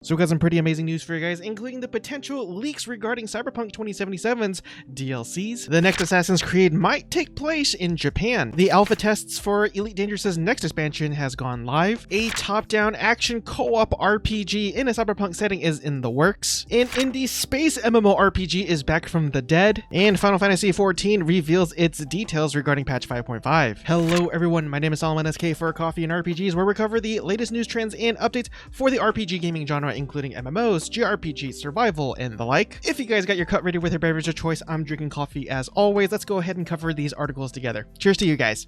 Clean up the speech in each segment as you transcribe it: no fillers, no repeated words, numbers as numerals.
So we've got some pretty amazing news for you guys, including the potential leaks regarding Cyberpunk 2077's DLCs. The next Assassin's Creed might take place in Japan. The alpha tests for Elite Dangerous's next expansion has gone live. A top-down action co-op RPG in a cyberpunk setting is in the works. An indie space MMORPG is back from the dead. And Final Fantasy XIV reveals its details regarding patch 5.5. Hello everyone, my name is Solomon SK for Coffee and RPGs, where we cover the latest news trends and updates for the RPG gaming genre, including MMOs, JRPGs, survival, and the like. If you guys got your cup ready with your beverage of choice, I'm drinking coffee as always. Let's go ahead and cover these articles together. Cheers to you guys.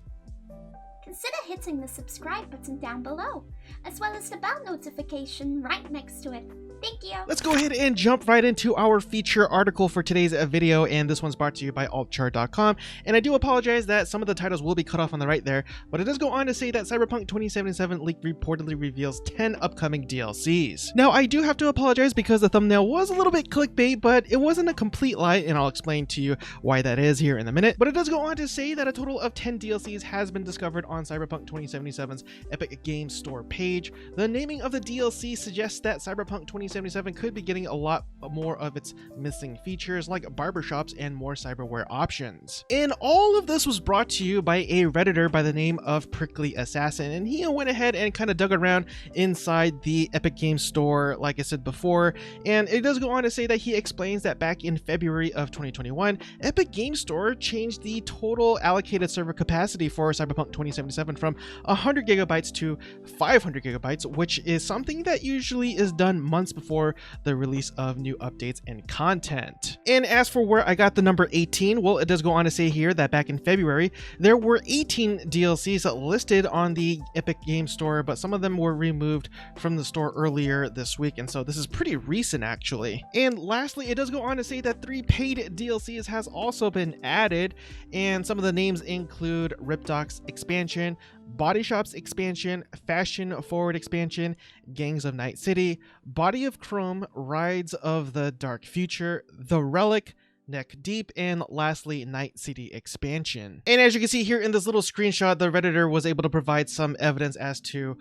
Consider hitting the subscribe button down below, as well as the bell notification right next to it. Thank you. Let's go ahead and jump right into our feature article for today's video, and this one's brought to you by altchart.com. And I do apologize that some of the titles will be cut off on the right there, but it does go on to say that Cyberpunk 2077 leak reportedly reveals 10 upcoming DLCs. Now, I do have to apologize because the thumbnail was a little bit clickbait, but it wasn't a complete lie, and I'll explain to you why that is here in a minute. But it does go on to say that a total of 10 DLCs has been discovered on Cyberpunk 2077's Epic Games Store page. The naming of the DLC suggests that Cyberpunk 2077 could be getting a lot more of its missing features like barbershops and more cyberware options. And all of this was brought to you by a Redditor by the name of Prickly Assassin, and he went ahead and kind of dug around inside the Epic Games Store, like I said before, and it does go on to say that he explains that back in February of 2021, Epic Games Store changed the total allocated server capacity for Cyberpunk 2077 from 100 gigabytes to 500 gigabytes, which is something that usually is done months before the release of new updates and content. And as for where I got the number 18, well, it does go on to say here that back in February, there were 18 DLCs listed on the Epic Games Store, but some of them were removed from the store earlier this week, and so this is pretty recent actually. And lastly, it does go on to say that 3 paid DLCs has also been added, and some of the names include Ripdocs expansion, Body Shops expansion, Fashion Forward expansion, Gangs of Night City, Body of Chrome, Rides of the Dark Future, The Relic, Neck Deep, and lastly, Night City expansion. And as you can see here in this little screenshot, the Redditor was able to provide some evidence as to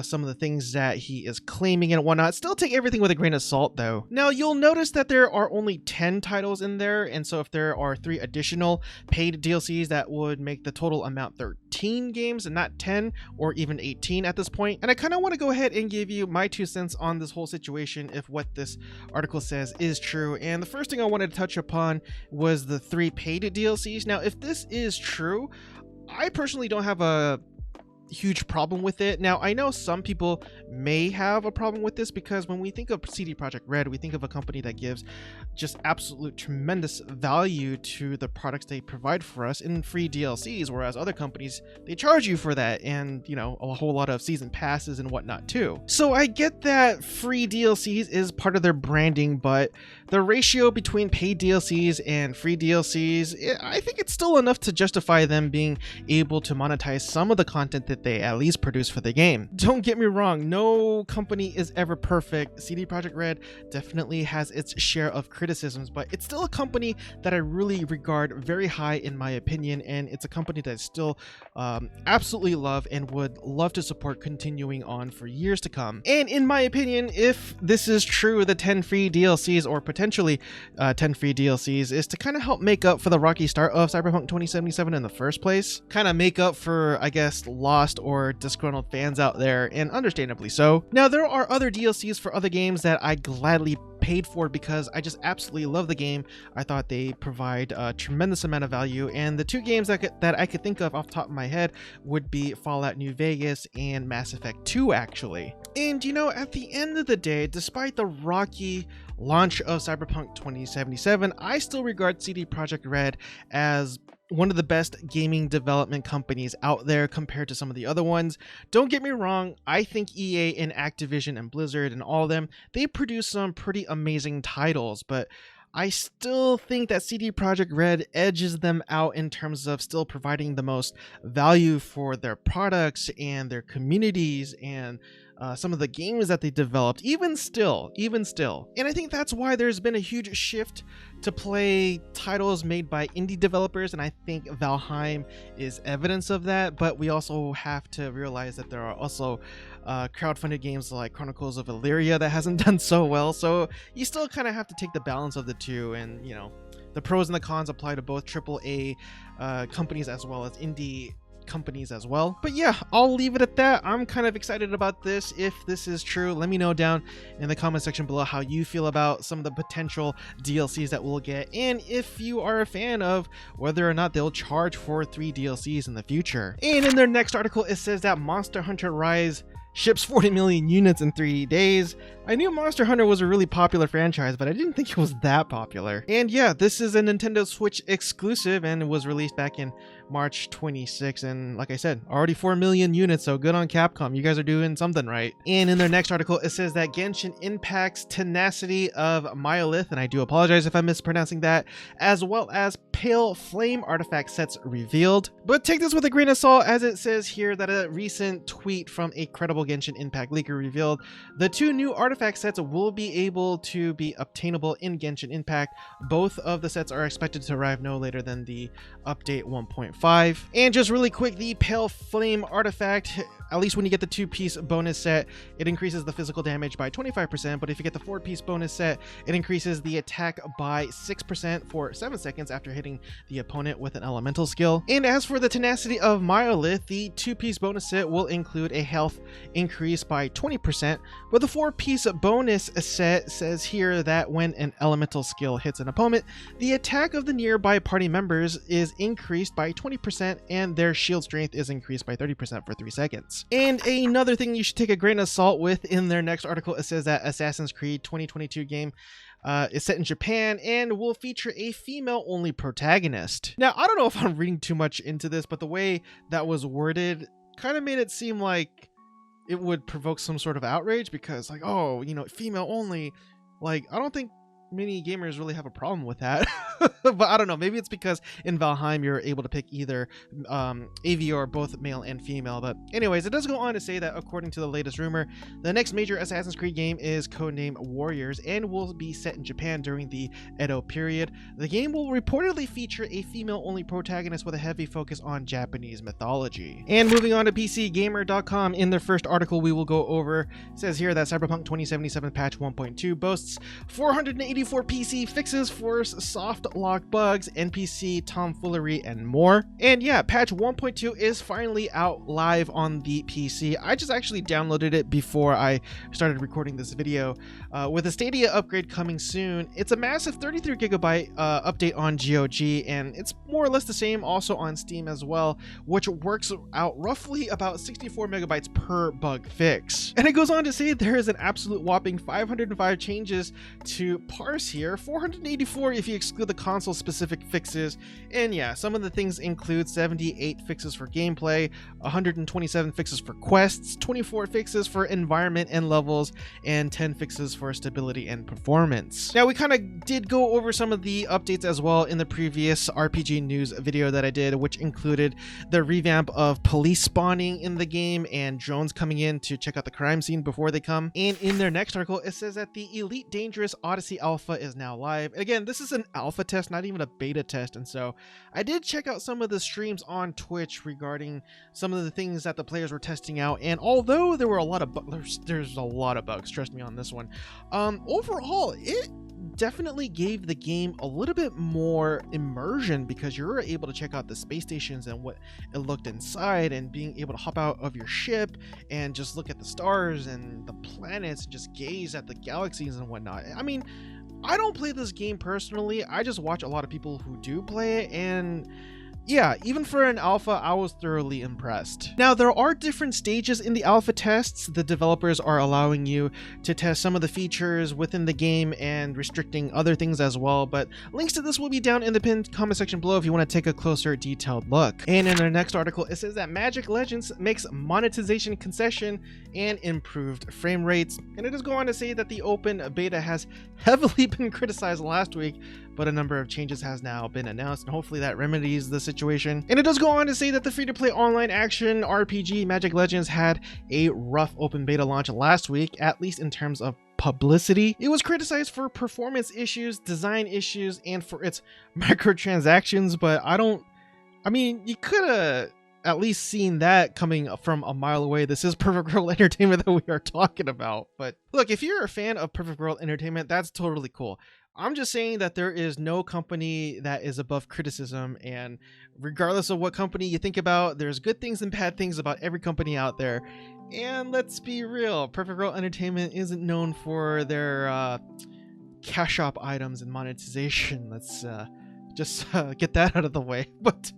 some of the things that he is claiming and whatnot. Still take everything with a grain of salt though. Now you'll notice that there are only 10 titles in there, and so if there are 3 additional paid DLCs, that would make the total amount 13 games and not 10 or even 18 at this point. And I kind of want to go ahead and give you my 2 cents on this whole situation if what this article says is true. And the first thing I wanted to touch upon was the 3 paid DLCs. Now, if this is true, I personally don't have a huge problem with it. Now, I know some people may have a problem with this because when we think of CD Projekt Red, we think of a company that gives just absolute tremendous value to the products they provide for us in free DLCs, whereas other companies, they charge you for that and, you know, a whole lot of season passes and whatnot too. So I get that free DLCs is part of their branding, but the ratio between paid DLCs and free DLCs, I think it's still enough to justify them being able to monetize some of the content that they at least produce for the game. Don't get me wrong, no company is ever perfect. CD Projekt Red definitely has its share of criticisms, but it's still a company that I really regard very high in my opinion, and it's a company that I still absolutely love and would love to support continuing on for years to come. And in my opinion, if this is true, the 10 free DLCs or potentially 10 free DLCs is to kind of help make up for the rocky start of Cyberpunk 2077 in the first place. Kind of make up for, I guess, lost or disgruntled fans out there, and understandably so. Now, there are other DLCs for other games that I gladly paid for because I just absolutely love the game. I thought they provide a tremendous amount of value, and the 2 games that I could think of off the top of my head would be Fallout New Vegas and Mass Effect 2 actually. And you know, at the end of the day, despite the rocky launch of Cyberpunk 2077, I still regard CD Projekt Red as one of the best gaming development companies out there compared to some of the other ones. Don't get me wrong, I think EA and Activision and Blizzard and all of them, they produce some pretty amazing titles, but I still think that CD Projekt Red edges them out in terms of still providing the most value for their products and their communities and some of the games that they developed, even still. And I think that's why there's been a huge shift to play titles made by indie developers, and I think Valheim is evidence of that. But we also have to realize that there are also crowdfunded games like Chronicles of Aria that hasn't done so well, so you still kind of have to take the balance of the two, and you know, the pros and the cons apply to both AAA companies as well as indie companies as well. But yeah, I'll leave it at that. I'm kind of excited about this. If this is true, let me know down in the comment section below how you feel about some of the potential DLCs that we'll get, and if you are a fan of whether or not they'll charge for 3 DLCs in the future. And in their next article, it says that Monster Hunter Rise ships 40 million units in 3 days. I knew Monster Hunter was a really popular franchise, but I didn't think it was that popular. And yeah, this is a Nintendo Switch exclusive, and it was released back in March 26, and like I said, already 4 million units, so good on Capcom. You guys are doing something right. And in their next article, it says that Genshin Impact's Tenacity of Millelith, and I do apologize if I'm mispronouncing that, as well as Pale Flame artifact sets revealed. But take this with a grain of salt, as it says here that a recent tweet from a credible Genshin Impact leaker revealed the 2 new artifact sets will be able to be obtainable in Genshin Impact. Both of the sets are expected to arrive no later than the update 1.5. And just really quick, the Pale Flame artifact, at least when you get the 2-piece bonus set, it increases the physical damage by 25%, but if you get the 4-piece bonus set, it increases the attack by 6% for 7 seconds after hitting the opponent with an elemental skill. And as for the Tenacity of Millelith, the 2-piece bonus set will include a health increase by 20%, but the 4-piece bonus set says here that when an elemental skill hits an opponent, the attack of the nearby party members is increased by 20% and their shield strength is increased by 30% for 3 seconds. And another thing you should take a grain of salt with, in their next article, it says that Assassin's Creed 2022 game is set in Japan and will feature a female-only protagonist. Now, I don't know if I'm reading too much into this, but the way that was worded kind of made it seem like it would provoke some sort of outrage, because like, oh, you know, female only. Like, I don't think many gamers really have a problem with that. But I don't know, maybe it's because in Valheim you're able to pick either AV or both male and female. But anyways, it does go on to say that according to the latest rumor, the next major Assassin's Creed game is codenamed Warriors and will be set in Japan during the Edo period. The game will reportedly feature a female-only protagonist with a heavy focus on Japanese mythology. And moving on to PCGamer.com, in their first article we will go over, it says here that Cyberpunk 2077 patch 1.2 boasts 484 PC fixes for soft lock bugs, NPC tomfoolery, and more. And yeah, patch 1.2 is finally out live on the PC. I just actually downloaded it before I started recording this video. With a Stadia upgrade coming soon, it's a massive 33 gigabyte update on GOG, and it's more or less the same also on Steam as well, which works out roughly about 64 megabytes per bug fix. And it goes on to say there is an absolute whopping 505 changes to parse here, 484 if you exclude the console specific fixes. And yeah, some of the things include 78 fixes for gameplay, 127 fixes for quests, 24 fixes for environment and levels, and 10 fixes for stability and performance. Now, we kind of did go over some of the updates as well in the previous RPG news video that I did, which included the revamp of police spawning in the game and drones coming in to check out the crime scene before they come. And in their next article, it says that the Elite Dangerous Odyssey alpha is now live. Again, this is an alpha test, not even a beta test, and so I did check out some of the streams on Twitch regarding some of the things that the players were testing out, and although there were a lot of there's a lot of bugs, trust me on this one, overall it definitely gave the game a little bit more immersion, because you're able to check out the space stations and what it looked inside, and being able to hop out of your ship and just look at the stars and the planets and just gaze at the galaxies and whatnot. I mean, I don't play this game personally, I just watch a lot of people who do play it, and yeah, even for an alpha, I was thoroughly impressed. Now, there are different stages in the alpha tests. The developers are allowing you to test some of the features within the game and restricting other things as well, but links to this will be down in the pinned comment section below if you want to take a closer detailed look. And in our next article, it says that Magic Legends makes monetization concession and improved frame rates. And it does go on to say that the open beta has heavily been criticized last week, but a number of changes has now been announced, and hopefully that remedies the situation situation. And it does go on to say that the free-to-play online action RPG Magic Legends had a rough open beta launch last week, at least in terms of publicity. It was criticized for performance issues, design issues, and for its microtransactions, but I mean, you could have at least seen that coming from a mile away. This is Perfect World Entertainment that we are talking about. But look, if you're a fan of Perfect World Entertainment, that's totally cool. I'm just saying that there is no company that is above criticism, and regardless of what company you think about, there's good things and bad things about every company out there. And let's be real, Perfect World Entertainment isn't known for their cash shop items and monetization. Let's just get that out of the way. But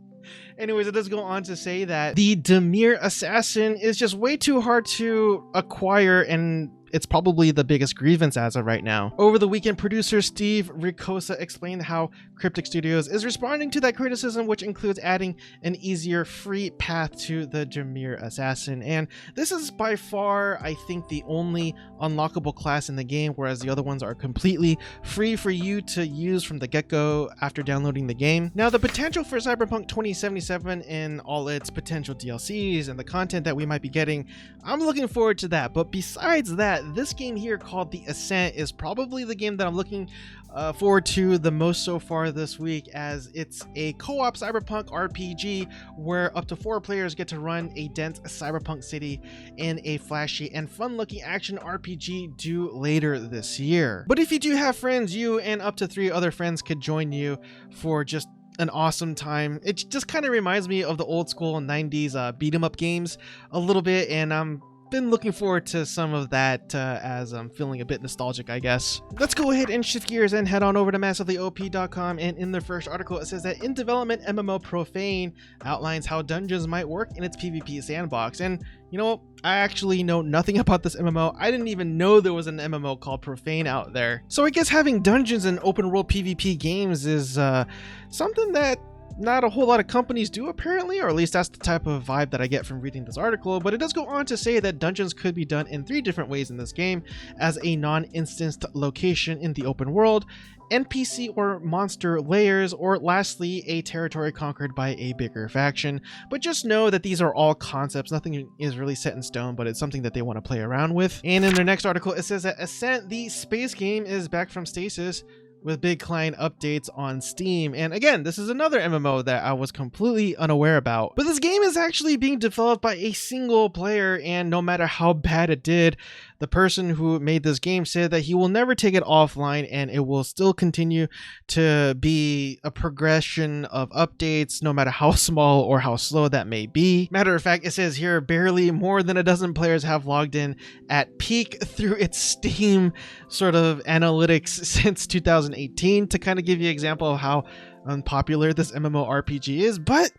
anyways, it does go on to say that the Dimir Assassin is just way too hard to acquire, and it's probably the biggest grievance as of right now. Over the weekend, producer Steve Ricosa explained how Cryptic Studios is responding to that criticism, which includes adding an easier free path to the Dimir Assassin. And this is by far, I think, the only unlockable class in the game, whereas the other ones are completely free for you to use from the get-go after downloading the game. Now, the potential for Cyberpunk 2077 and all its potential DLCs and the content that we might be getting, I'm looking forward to that. But besides that, this game here called The Ascent is probably the game that I'm looking forward to the most so far this week, as it's a co-op cyberpunk RPG where up to 4 players get to run a dense cyberpunk city in a flashy and fun-looking action RPG due later this year. But if you do have friends, you and up to 3 other friends could join you for just an awesome time. It just kind of reminds me of the old school 90s beat 'em up games a little bit, and I'm been looking forward to some of that as I'm feeling a bit nostalgic, I guess. Let's go ahead and shift gears and head on over to massivelyop.com, and in the first article it says that in development, MMO Profane outlines how dungeons might work in its PvP sandbox. And you know, I actually know nothing about this MMO. I didn't even know there was an MMO called Profane out there. So I guess having dungeons in open world PvP games is something that not a whole lot of companies do, apparently, or at least that's the type of vibe that I get from reading this article. But it does go on to say that dungeons could be done in 3 different ways in this game: as a non-instanced location in the open world, NPC or monster layers, or lastly, a territory conquered by a bigger faction. But just know that these are all concepts. Nothing is really set in stone, but it's something that they want to play around with. And in their next article, it says that Ascent The Space Game is back from stasis with big client updates on Steam. And again, this is another MMO that I was completely unaware about. But this game is actually being developed by a single player, and no matter how bad it did, the person who made this game said that he will never take it offline, and it will still continue to be a progression of updates, no matter how small or how slow that may be. Matter of fact, it says here barely more than a dozen players have logged in at peak through its Steam sort of analytics since 2018, to kind of give you an example of how unpopular this MMORPG is. But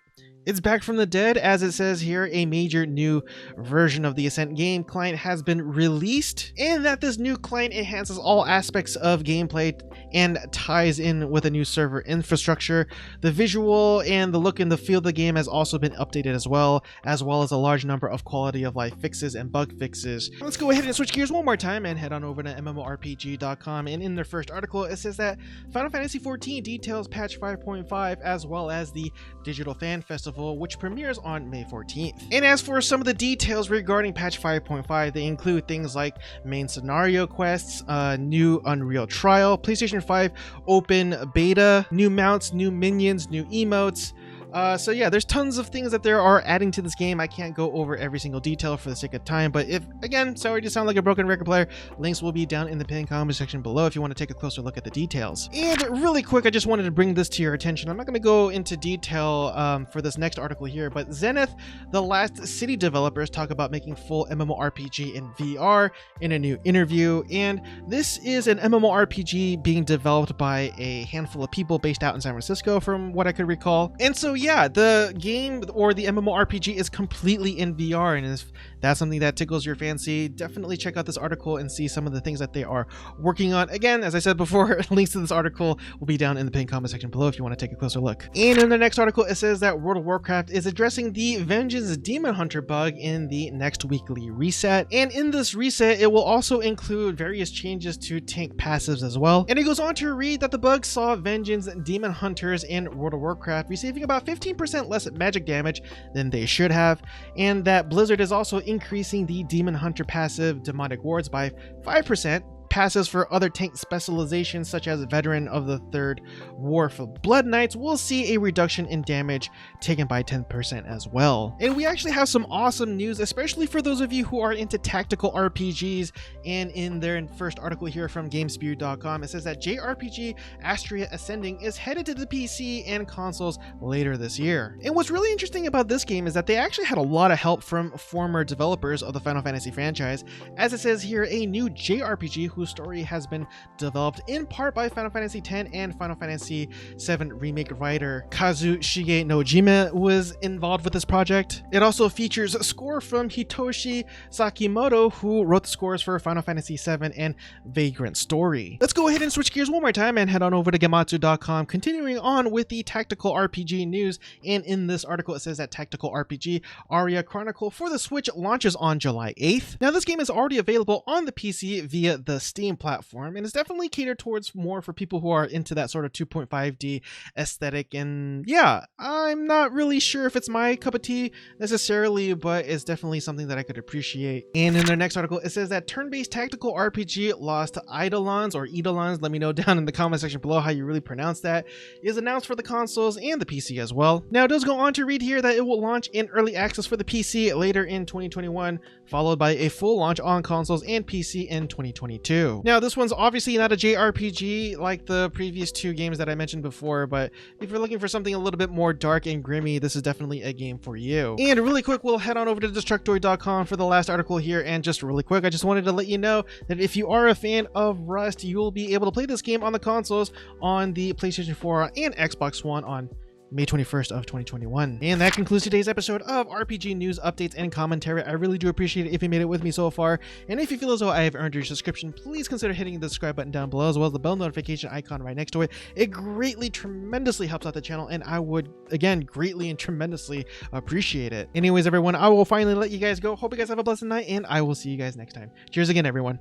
it's back from the dead, as it says here. A major new version of the Ascent game client has been released, and that this new client enhances all aspects of gameplay and ties in with a new server infrastructure. The visual and the look and the feel of the game has also been updated as well as a large number of quality of life fixes and bug fixes. Let's go ahead and switch gears one more time and head on over to MMORPG.com, and in their first article it says that Final Fantasy XIV details patch 5.5 as well as the Digital Fan Festival, which premieres on May 14th. And as for some of the details regarding patch 5.5, they include things like main scenario quests, new Unreal Trial, PlayStation 5 open beta, new mounts, new minions, new emotes. So yeah, there's tons of things that there are adding to this game. I can't go over every single detail for the sake of time, but again, sorry to sound like a broken record player, links will be down in the pinned comment section below if you want to take a closer look at the details. And really quick, I just wanted to bring this to your attention. I'm not going to go into detail for this next article here, but Zenith, the Last City developers, talk about making full MMORPG in VR in a new interview, and this is an MMORPG being developed by a handful of people based out in San Francisco, from what I could recall. And so yeah, the game or the MMORPG is completely in VR, and if that's something that tickles your fancy, definitely check out this article and see some of the things that they are working on. Again, as I said before, links to this article will be down in the pinned comment section below if you want to take a closer look. And in the next article, it says that World of Warcraft is addressing the Vengeance Demon Hunter bug in the next weekly reset. And in this reset, it will also include various changes to tank passives as well. And it goes on to read that the bug saw Vengeance Demon Hunters in World of Warcraft receiving about 15% less magic damage than they should have, and that Blizzard is also increasing the Demon Hunter passive Demonic Wards by 5%. Passives for other tank specializations such as Veteran of the Third War for Blood Knights will see a reduction in damage taken by 10% as well. And we actually have some awesome news, especially for those of you who are into tactical RPGs. And in their first article here from GameSpew.com, it says that JRPG Astria Ascending is headed to the PC and consoles later this year. And what's really interesting about this game is that they actually had a lot of help from former developers of the Final Fantasy franchise. As it says here, a new JRPG whose story has been developed in part by Final Fantasy X and Final Fantasy VII Remake writer Kazushige Nojima was involved with this project. It also features a score from Hitoshi Sakimoto, who wrote the scores for Final Fantasy VII and Vagrant Story. Let's go ahead and switch gears one more time and head on over to Gematsu.com, continuing on with the tactical RPG news. And in this article, it says that tactical RPG Aria Chronicle for the Switch launches on July 8th. Now, this game is already available on the PC via the Steam platform, and it's definitely catered towards more for people who are into that sort of 2.5D aesthetic. And yeah, I'm not really sure if it's my cup of tea necessarily, but it's definitely something that I could appreciate. And in their next article, it says that turn-based tactical RPG Lost Eidolons, or Eidolons, let me know down in the comment section below how you really pronounce that, is announced for the consoles and the PC as well. Now, it does go on to read here that it will launch in early access for the PC later in 2021, followed by a full launch on consoles and PC in 2022. Now, this one's obviously not a JRPG like the previous two games that I mentioned before, but if you're looking for something a little bit more dark and grimy, this is definitely a game for you. And really quick, we'll head on over to Destructoid.com for the last article here. And just really quick, I just wanted to let you know that if you are a fan of Rust, you will be able to play this game on the consoles on the PlayStation 4 and Xbox One on May 21st of 2021. And that concludes today's episode of RPG news, updates, and commentary. I really do appreciate it if you made it with me so far. And if you feel as though I have earned your subscription, please consider hitting the subscribe button down below, as well as the bell notification icon right next to it. It greatly, tremendously helps out the channel, and I would, again, greatly and tremendously appreciate it. Anyways, everyone, I will finally let you guys go. Hope you guys have a blessed night, and I will see you guys next time. Cheers again, everyone.